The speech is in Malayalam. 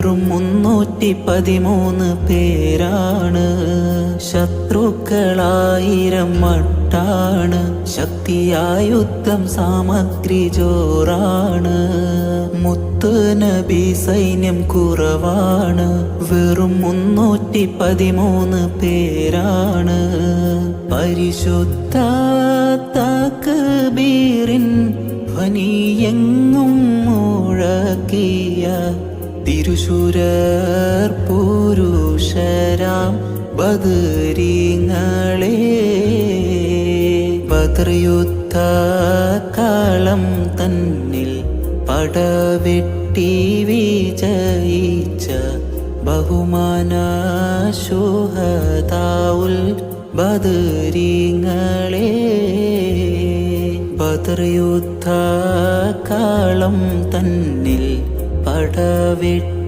വെറും 313 പേരാണ്. ശത്രുക്കളായിരം മട്ടാണ്. ശക്തിയായുദ്ധം സാമഗ്രി ജോറാണ്. മുത്ത് നബി സൈന്യം കുറവാണ്. വെറും 313 പേരാണ്. പരിശുദ്ധ തക്ബീറിൻ ധ്വനിയെങ്ങും മുഴക്കിയ തിരുശൂരർ പുരുഷരാം ബദരീങ്ങളെ. ബദർ യുദ്ധ കളം തന്നിൽ പടവെട്ടി വിജയിച്ച ബഹുമാന ശുഹദാഉൽ ബദരീങ്ങളെ. ബദർ യുദ്ധ കളം തന്നിൽ പടവെട്ടി